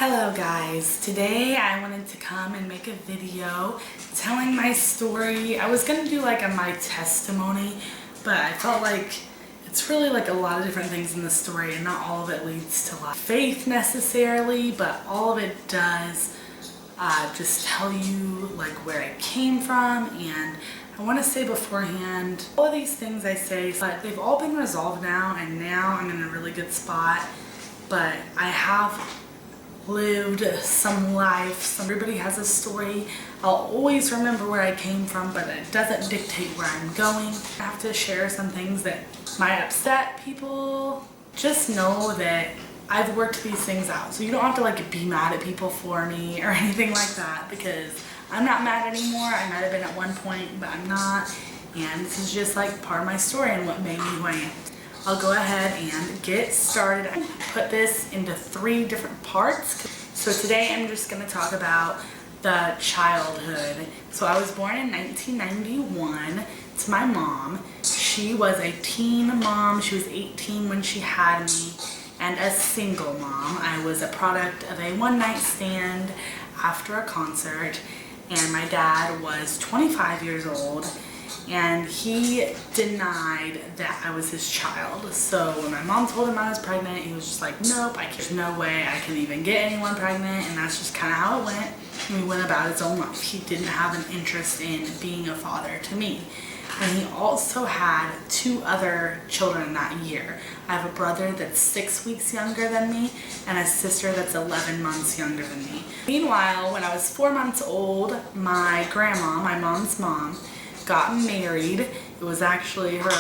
Hello guys, today I wanted to come and make a video telling my story. I was gonna do like my testimony, but I felt like it's really like a lot of different things in the story and not all of it leads to like faith necessarily, but all of it does just tell you like where I came from. And I want to say beforehand, all of these things I say, but they've all been resolved now, and now I'm in a really good spot. But I have lived some life. Everybody has a story. I'll always remember where I came from, but it doesn't dictate where I'm going. I have to share some things that might upset people. Just know that I've worked these things out, so you don't have to like be mad at people for me or anything like that, because I'm not mad anymore. I might have been at one point, but I'm not. And this is just like part of my story and what made me who I am. I'll go ahead and get started. I put this into 3 different parts. So today I'm just going to talk about the childhood. So I was born in 1991 to my mom. She was a teen mom. She was 18 when she had me, and a single mom. I was a product of a one-night stand after a concert, and my dad was 25 years old. And he denied that I was his child. So when my mom told him I was pregnant, he was just like, nope, there's no way I can even get anyone pregnant. And that's just kind of how it went. And he went about his own life. He didn't have an interest in being a father to me. And he also had 2 other children that year. I have a brother that's 6 weeks younger than me and a sister that's 11 months younger than me. Meanwhile, when I was 4 months old, my grandma, my mom's mom, got married. It was actually her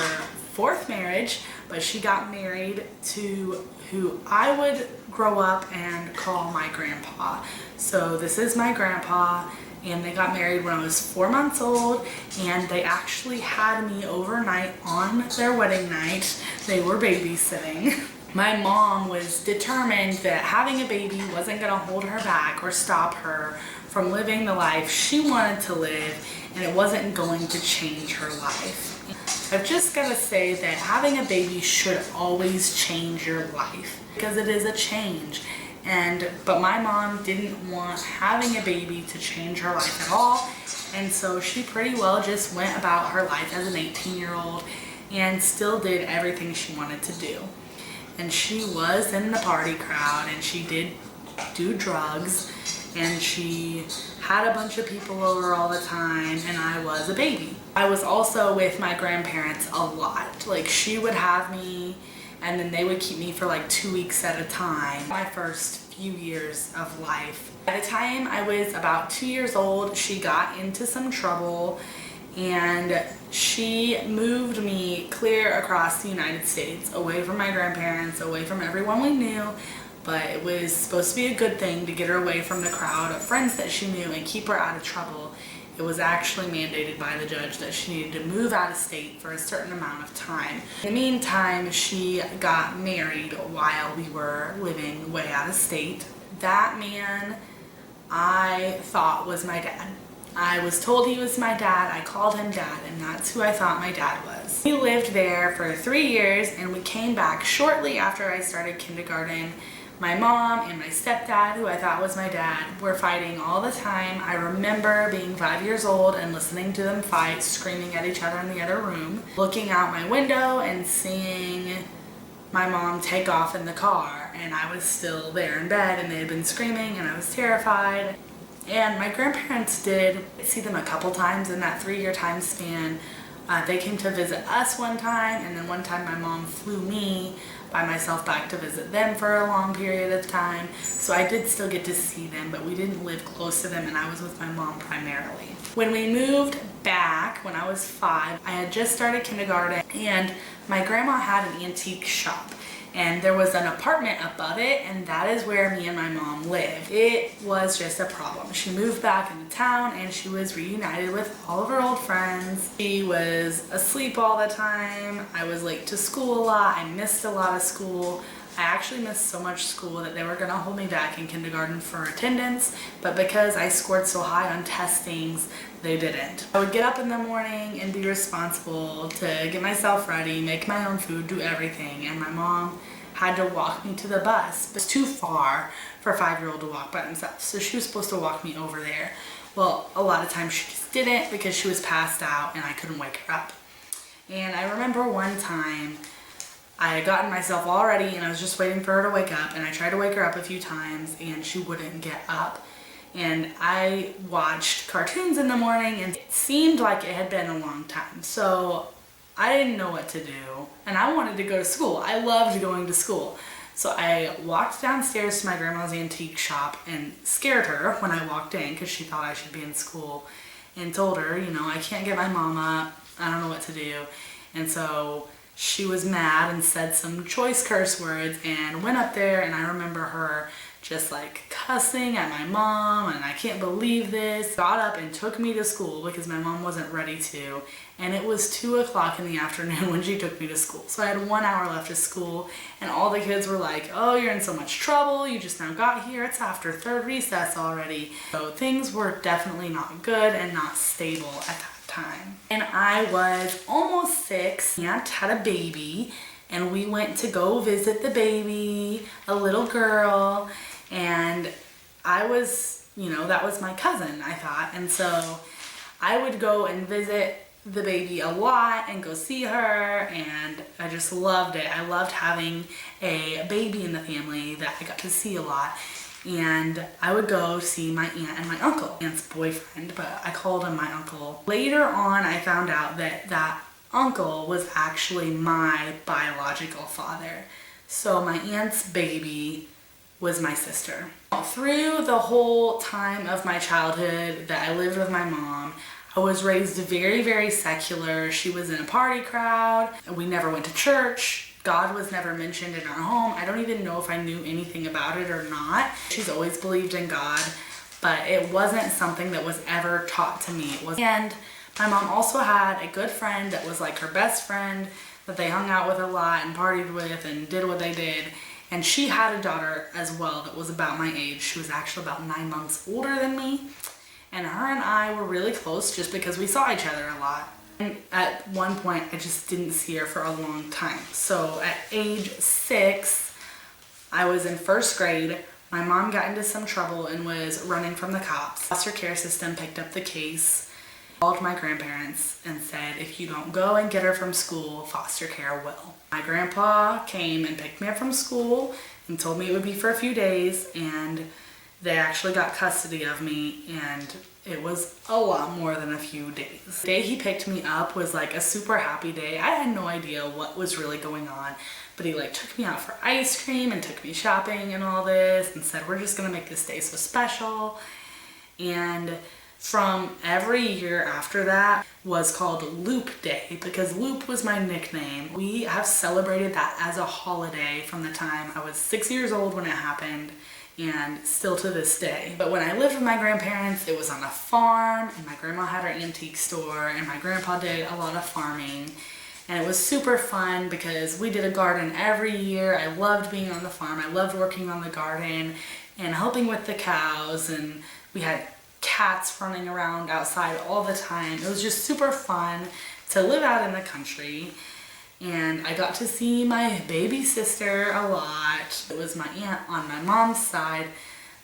4th marriage, but she got married to who I would grow up and call my grandpa. So this is my grandpa, and they got married when I was 4 months old, and they actually had me overnight on their wedding night. They were babysitting. My mom was determined that having a baby wasn't gonna hold her back or stop her from living the life she wanted to live, and it wasn't going to change her life. I've just got to say that having a baby should always change your life, because it is a change. But my mom didn't want having a baby to change her life at all, and so she pretty well just went about her life as an 18-year-old and still did everything she wanted to do. And she was in the party crowd, and she did do drugs, and she had a bunch of people over all the time, and I was a baby. I was also with my grandparents a lot. Like, she would have me, and then they would keep me for like 2 weeks at a time. My first few years of life. By the time I was about 2 years old, she got into some trouble, and she moved me clear across the United States, away from my grandparents, away from everyone we knew. But it was supposed to be a good thing to get her away from the crowd of friends that she knew and keep her out of trouble. It was actually mandated by the judge that she needed to move out of state for a certain amount of time. In the meantime, she got married while we were living way out of state. That man I thought was my dad. I was told he was my dad. I called him dad, and that's who I thought my dad was. We lived there for 3 years, and we came back shortly after I started kindergarten. My mom and my stepdad, who I thought was my dad, were fighting all the time. I remember being 5 years old and listening to them fight, screaming at each other in the other room, looking out my window and seeing my mom take off in the car, and I was still there in bed, and they had been screaming, and I was terrified. And my grandparents did see them a couple times in that 3-year time span. They came to visit us one time, and then one time my mom flew me by myself back to visit them for a long period of time. So I did still get to see them, but we didn't live close to them, and I was with my mom primarily. When we moved back, when I was 5, I had just started kindergarten, and my grandma had an antique shop. And there was an apartment above it, and that is where me and my mom lived. It was just a problem. She moved back into town, and she was reunited with all of her old friends. She was asleep all the time. I was late to school a lot. I missed a lot of school. I actually missed so much school that they were gonna hold me back in kindergarten for attendance, but because I scored so high on testings, they didn't. I would get up in the morning and be responsible to get myself ready, make my own food, do everything, and my mom had to walk me to the bus. It was too far for her 5-year-old to walk by themselves. So she was supposed to walk me over there. Well, a lot of times she just didn't because she was passed out and I couldn't wake her up. And I remember one time I had gotten myself all ready and I was just waiting for her to wake up, and I tried to wake her up a few times and she wouldn't get up. And I watched cartoons in the morning and it seemed like it had been a long time. So I didn't know what to do and I wanted to go to school. I loved going to school. So I walked downstairs to my grandma's antique shop and scared her when I walked in because she thought I should be in school, and told her, you know, I can't get my mom up. I don't know what to do. And so she was mad and said some choice curse words and went up there, and I remember her just like cussing at my mom, and I can't believe this. Got up and took me to school because my mom wasn't ready to, and it was 2 o'clock in the afternoon when she took me to school. So I had 1 hour left of school, and all the kids were like, oh, you're in so much trouble, you just now got here, it's after third recess already. So things were definitely not good and not stable at that time. And I was almost 6, aunt had a baby, and we went to go visit the baby, a little girl, and I was, you know, that was my cousin, I thought. And so I would go and visit the baby a lot and go see her, and I just loved it. I loved having a baby in the family that I got to see a lot. And I would go see my aunt and my uncle, aunt's boyfriend, but I called him my uncle. Later on, I found out that that uncle was actually my biological father. So my aunt's baby was my sister. Through the whole time of my childhood that I lived with my mom, I was raised very, very secular. She was in a party crowd. We never went to church. God was never mentioned in our home. I don't even know if I knew anything about it or not. She's always believed in God, but it wasn't something that was ever taught to me. And my mom also had a good friend that was like her best friend that they hung out with a lot and partied with and did what they did. And she had a daughter as well that was about my age. She was actually about 9 months older than me. And her and I were really close just because we saw each other a lot. And at one point, I just didn't see her for a long time. So at age 6, I was in 1st grade. My mom got into some trouble and was running from the cops. Foster care system picked up the case, called my grandparents and said, if you don't go and get her from school, foster care will. My grandpa came and picked me up from school and told me it would be for a few days, and they actually got custody of me, and it was a lot more than a few days. The day he picked me up was like a super happy day. I had no idea what was really going on, but he like took me out for ice cream and took me shopping and all this and said, we're just gonna make this day so special. And from every year after that was called Loop Day because Loop was my nickname. We have celebrated that as a holiday from the time I was 6 years old when it happened, and still to this day. But when I lived with my grandparents, it was on a farm, and my grandma had her antique store, and my grandpa did a lot of farming. And it was super fun because we did a garden every year. I loved being on the farm. I loved working on the garden and helping with the cows, and we had cats running around outside all the time. It was just super fun to live out in the country. And I got to see my baby sister a lot. It was my aunt on my mom's side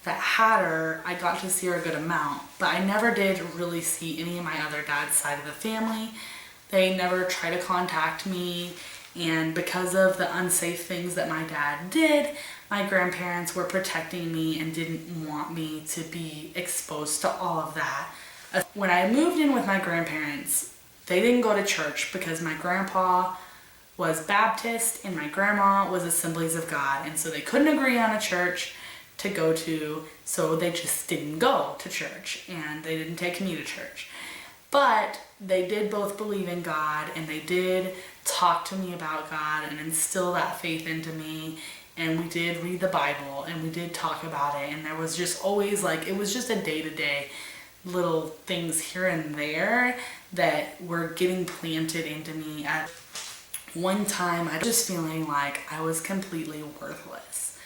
that had her. I got to see her a good amount, but I never did really see any of my other dad's side of the family. They never tried to contact me, and because of the unsafe things that my dad did, my grandparents were protecting me and didn't want me to be exposed to all of that. When I moved in with my grandparents, they didn't go to church because my grandpa was Baptist and my grandma was Assemblies of God, and so they couldn't agree on a church to go to, so they just didn't go to church, and they didn't take me to church. But they did both believe in God, and they did talk to me about God and instill that faith into me, and we did read the Bible and we did talk about it, and there was just always like, it was just a day-to-day little things here and there that were getting planted into me. At one time, I was just feeling like I was completely worthless.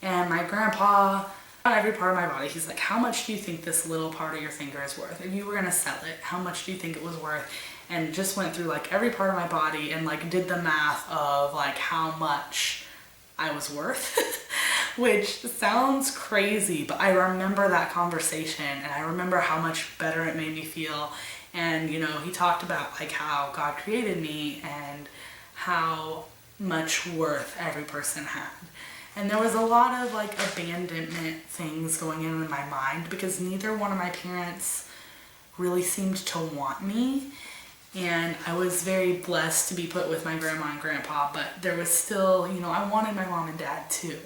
And my grandpa, on every part of my body, he's like, how much do you think this little part of your finger is worth? If you were gonna sell it, how much do you think it was worth? And just went through like every part of my body and like did the math of like how much I was worth. which sounds crazy, but I remember that conversation and I remember how much better it made me feel. And you know, he talked about like how God created me and how much worth every person had. And there was a lot of like abandonment things going in my mind because neither one of my parents really seemed to want me. And I was very blessed to be put with my grandma and grandpa, but there was still, you know, I wanted my mom and dad too.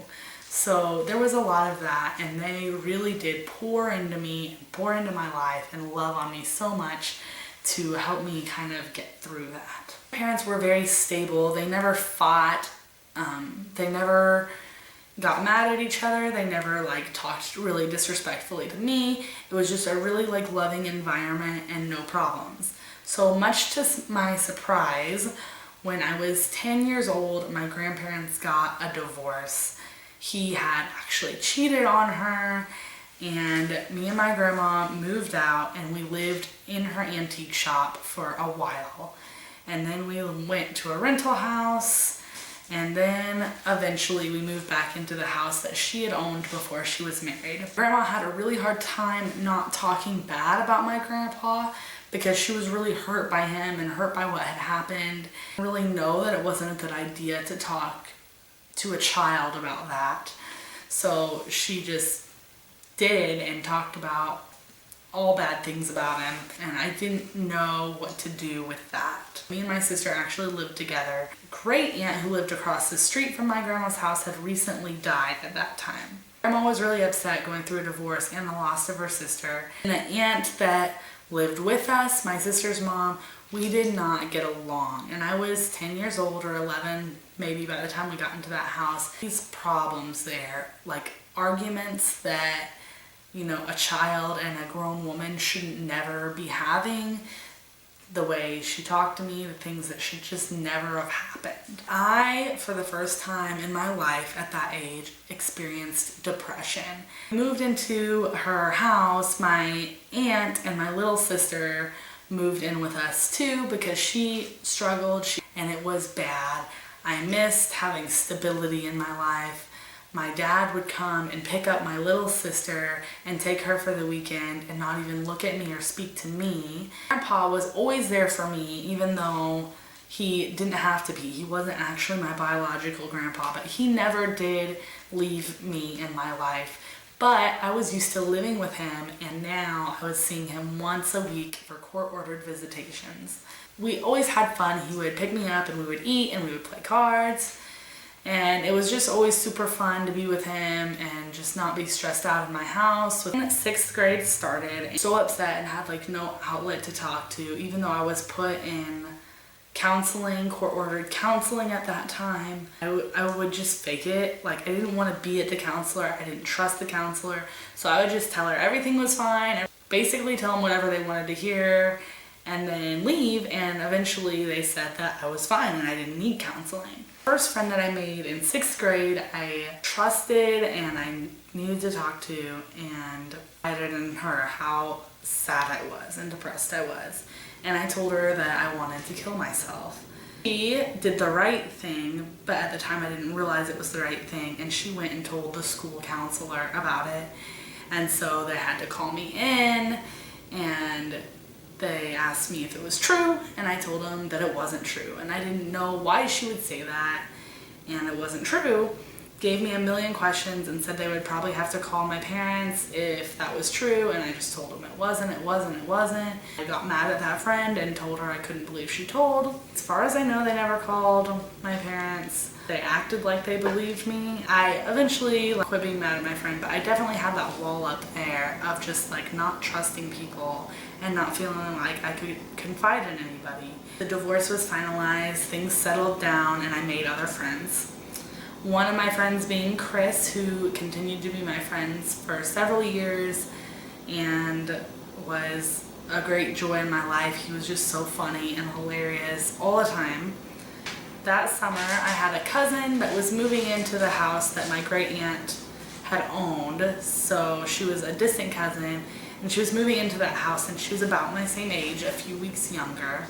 So there was a lot of that, and they really did pour into me, pour into my life, and love on me so much to help me kind of get through that. My parents were very stable. They never fought. They never got mad at each other. They never like talked really disrespectfully to me. It was just a really like loving environment and no problems. So much to my surprise, when I was 10 years old, my grandparents got a divorce. He had actually cheated on her, and me and my grandma moved out and we lived in her antique shop for a while. And then we went to a rental house, and then eventually we moved back into the house that she had owned before she was married. Grandma had a really hard time not talking bad about my grandpa because she was really hurt by him and hurt by what had happened. I really know that it wasn't a good idea to talk to a child about that. So she just did and talked about all bad things about him, and I didn't know what to do with that. Me and my sister actually lived together. A great aunt who lived across the street from my grandma's house had recently died at that time. Grandma was really upset going through a divorce and the loss of her sister. And the aunt that lived with us, my sister's mom, we did not get along. And I was 10 years old or 11 maybe by the time we got into that house. These problems there, like arguments that, you know, a child and a grown woman shouldn't never be having, the way she talked to me, the things that should just never have happened. I, for the first time in my life at that age, experienced depression. I moved into her house. My aunt and my little sister moved in with us too because she struggled and it was bad. I missed having stability in my life. My dad would come and pick up my little sister and take her for the weekend and not even look at me or speak to me. Grandpa was always there for me, even though he didn't have to be. He wasn't actually my biological grandpa, but he never did leave me in my life. But I was used to living with him, and now I was seeing him once a week for court-ordered visitations. We always had fun. He would pick me up and we would eat and we would play cards. And it was just always super fun to be with him and just not be stressed out in my house. When 6th grade started, I was so upset and had like no outlet to talk to, even though I was put in counseling, court-ordered counseling at that time. I would just fake it. Like, I didn't want to be at the counselor. I didn't trust the counselor. So I would just tell her everything was fine and basically tell them whatever they wanted to hear and then leave. And eventually they said that I was fine and I didn't need counseling. First friend that I made in 6th grade, I trusted and I needed to talk to, and I confided in her how sad I was and depressed I was. And I told her that I wanted to kill myself. She did the right thing, but at the time I didn't realize it was the right thing, and she went and told the school counselor about it. And so they had to call me in, and they asked me if it was true, and I told them that it wasn't true. And I didn't know why she would say that, and it wasn't true. Gave me a million questions and said they would probably have to call my parents if that was true, and I just told them it wasn't. I got mad at that friend and told her I couldn't believe she told. As far as I know, they never called my parents. They acted like they believed me. I eventually quit being mad at my friend, but I definitely had that wall up there of just like not trusting people and not feeling like I could confide in anybody. The divorce was finalized, things settled down, and I made other friends. One of my friends being Chris, who continued to be my friends for several years and was a great joy in my life. He was just so funny and hilarious all the time. That summer, I had a cousin that was moving into the house that my great aunt had owned. So she was a distant cousin, and she was moving into that house, and she was about my same age, a few weeks younger.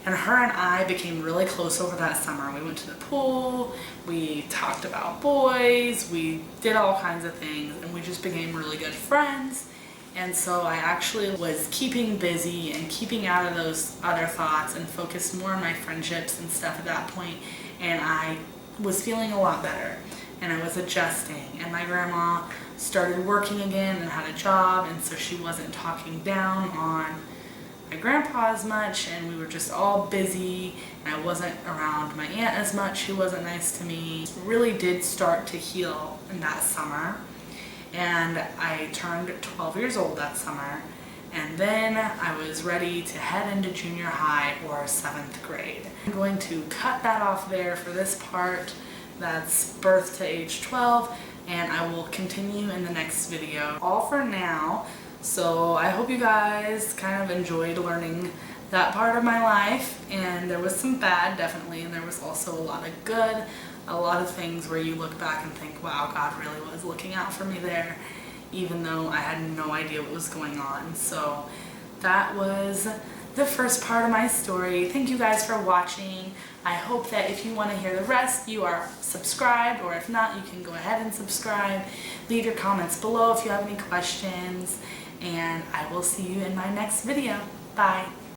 And her and I became really close over that summer. We went to the pool, we talked about boys, we did all kinds of things, and we just became really good friends. And so I actually was keeping busy and keeping out of those other thoughts and focused more on my friendships and stuff at that point. And I was feeling a lot better, and I was adjusting. And my grandma started working again and had a job, and so she wasn't talking down on my grandpa as much, and we were just all busy, and I wasn't around my aunt as much, who wasn't nice to me. Really did start to heal in that summer. And I turned 12 years old that summer, and then I was ready to head into junior high or 7th grade. I'm going to cut that off there for this part. That's birth to age 12, and I will continue in the next video. All for now, so I hope you guys kind of enjoyed learning that part of my life, and there was some bad, definitely, and there was also a lot of good. A lot of things where you look back and think, wow, God really was looking out for me there, even though I had no idea what was going on. So that was the first part of my story. Thank you guys for watching. I hope that if you want to hear the rest, you are subscribed, or if not, you can go ahead and subscribe. Leave your comments below if you have any questions, and I will see you in my next video. Bye.